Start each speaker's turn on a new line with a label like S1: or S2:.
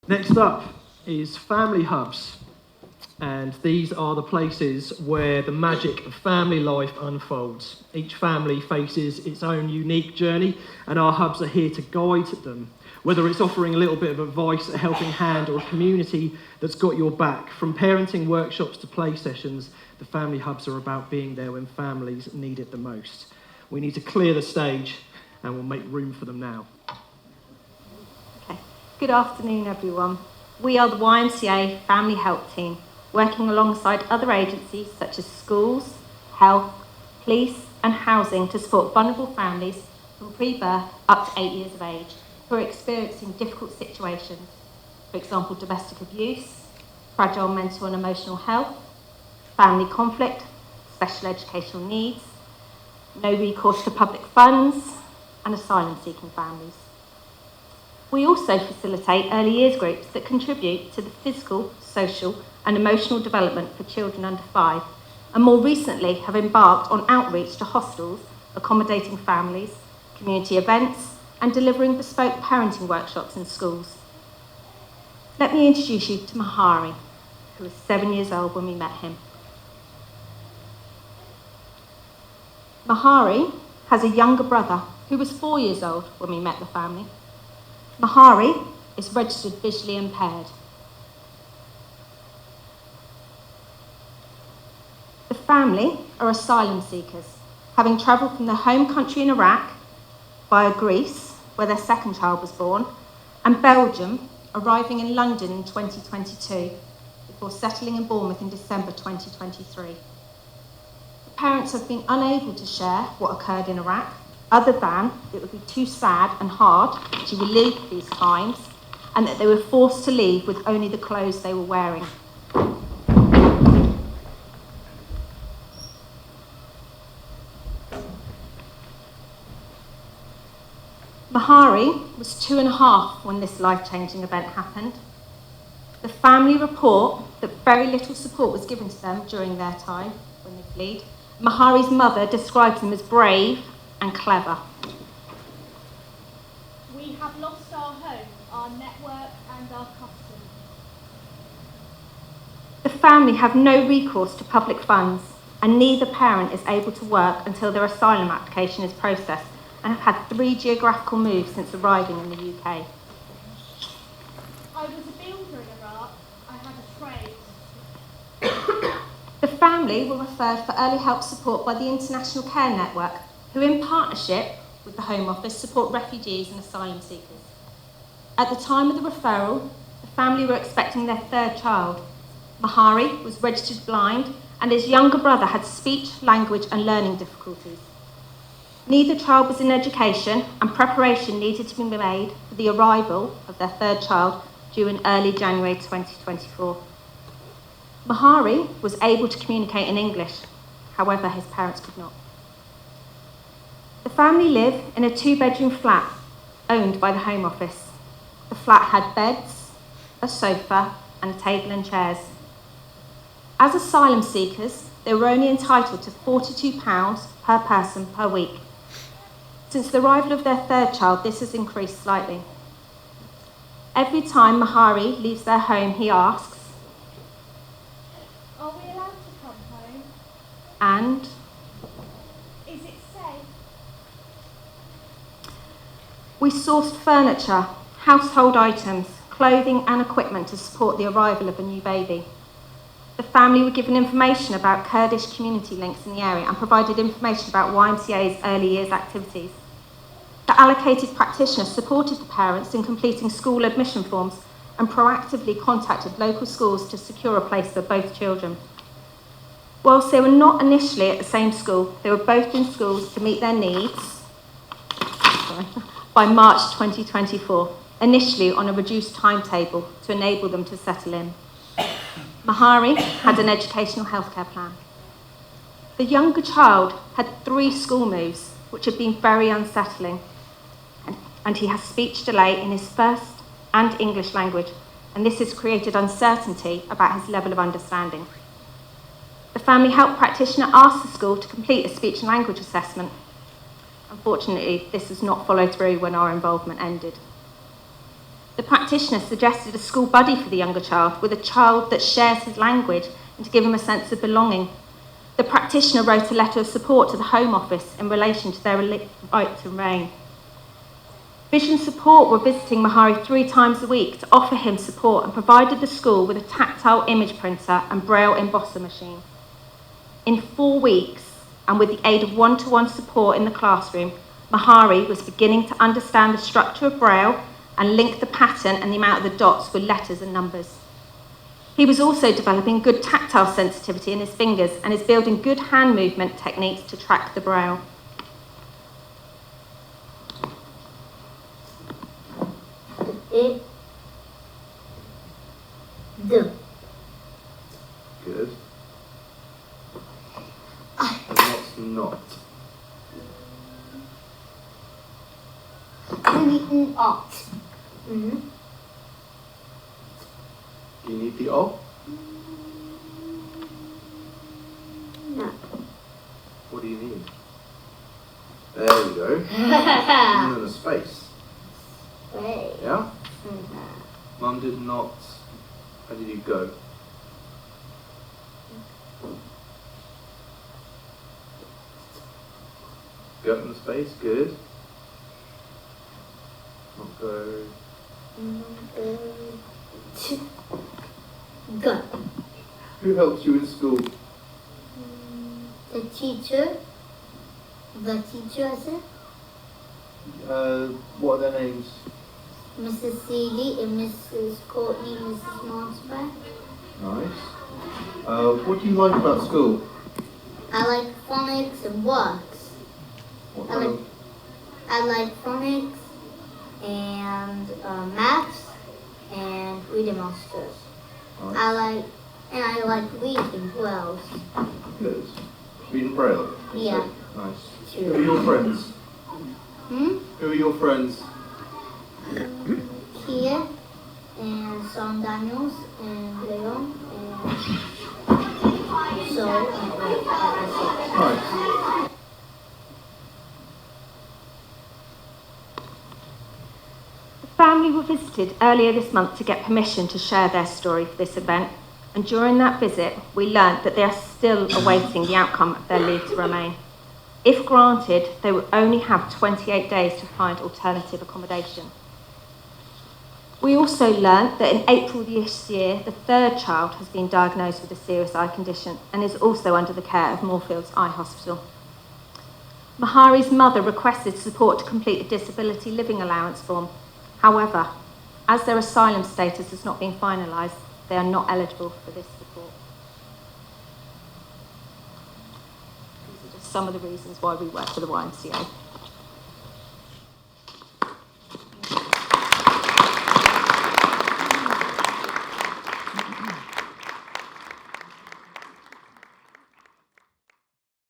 S1: Next up is family hubs, and these are the places where the magic of family life unfolds. Each family faces its own unique journey, and our hubs are here to guide them. Whether it's offering a little bit of advice, a helping hand, or a community that's got your back. From parenting workshops to play sessions, the family hubs are about being there when families need it the most. We need to clear the stage, and we'll make room for them now.
S2: Okay. Good afternoon, everyone. We are the YMCA Family Help Team, working alongside other agencies such as schools, health, police and housing to support vulnerable families from pre-birth up to 8 years of age who are experiencing difficult situations, for example, domestic abuse, fragile mental and emotional health, family conflict, special educational needs, no recourse to public funds, and asylum-seeking families. We also facilitate early years groups that contribute to the physical, social, and emotional development for children under 5, and more recently have embarked on outreach to hostels, accommodating families, community events, and delivering bespoke parenting workshops in schools. Let me introduce you to Mahari, who was 7 years old when we met him. Mahari has a younger brother who was 4 years old when we met the family. Mahari is registered visually impaired. The family are asylum seekers, having travelled from their home country in Iraq via Greece, where their second child was born, and Belgium, arriving in London in 2022, before settling in Bournemouth in December 2023. The parents have been unable to share what occurred in Iraq, other than it would be too sad and hard to relive these times, and that they were forced to leave with only the clothes they were wearing. Mahari was 2.5 when this life-changing event happened. The family report that very little support was given to them during their time when they fled. Mahari's mother describes them as brave and clever.
S3: We have lost our home, our network and our custom.
S2: The family have no recourse to public funds, and neither parent is able to work until their asylum application is processed, and have had 3 geographical moves since arriving in the UK.
S3: I was a builder in Iraq. I had a trade.
S2: The family were referred for early help support by the International Care Network, who in partnership with the Home Office support refugees and asylum seekers. At the time of the referral, the family were expecting their 3rd child. Mahari was registered blind, and his younger brother had speech, language and learning difficulties. Neither child was in education, and preparation needed to be made for the arrival of their 3rd child due in early January 2024. Mahari was able to communicate in English, however his parents could not. The family live in a 2-bedroom flat owned by the Home Office. The flat had beds, a sofa and a table and chairs. As asylum seekers, they were only entitled to £42 per person per week. Since the arrival of their 3rd child, this has increased slightly. Every time Mahari leaves their home, he asks,
S3: Are we allowed to come home?
S2: and
S3: Is it safe?
S2: we sourced furniture, household items, clothing and equipment to support the arrival of a new baby. The family were given information about Kurdish community links in the area and provided information about YMCA's early years activities. The allocated practitioner supported the parents in completing school admission forms and proactively contacted local schools to secure a place for both children. Whilst they were not initially at the same school, they were both in schools to meet their needs by March 2024, initially on a reduced timetable to enable them to settle in. Mahari had an educational healthcare plan. The younger child had 3 school moves, which had been very unsettling, and he has speech delay in his first and English language, and this has created uncertainty about his level of understanding. The family help practitioner asked the school to complete a speech and language assessment. Unfortunately, this was not followed through when our involvement ended. The practitioner suggested a school buddy for the younger child, with a child that shares his language and to give him a sense of belonging. The practitioner wrote a letter of support to the Home Office in relation to their right to remain. Vision Support were visiting Mahari 3 times a week to offer him support and provided the school with a tactile image printer and braille embosser machine. In 4 weeks, and with the aid of one-to-one support in the classroom, Mahari was beginning to understand the structure of braille and link the pattern and the amount of the dots with letters and numbers. He was also developing good tactile sensitivity in his fingers and is building good hand movement techniques to track the braille.
S4: Good. And what's not? Do you need the O?
S5: No.
S4: What do you need? There we go. And then a space.
S5: Wait.
S4: Yeah? Mum did not. How did you go? Go in the space, good. Not go.
S5: Go.
S4: Who helps you in school?
S5: The teacher. The teacher, I said.
S4: What are their names?
S5: Mrs. Seeley and Mrs. Courtney, Mrs. Marsback.
S4: Nice. What do you like about school?
S5: I like phonics and works.
S4: What
S5: I
S4: kind
S5: like- I like phonics and maths and reading masters.
S4: Nice.
S5: I like reading well.
S4: Good. Reading Braille? you
S5: Yeah.
S4: say? Nice. Who are your friends? Who are your friends?
S5: Kia and Sam Daniels and Leon and so
S4: Nice.
S2: The family were visited earlier this month to get permission to share their story for this event, and during that visit we learnt that they are still awaiting the outcome of their leave to remain. If granted, they will only have 28 days to find alternative accommodation. We also learnt that in April this year, the 3rd child has been diagnosed with a serious eye condition and is also under the care of Moorfields Eye Hospital. Mahari's mother requested support to complete a disability living allowance form. However, as their asylum status has not been finalised, they are not eligible for this support. These are just some of the reasons why we work for the YMCA.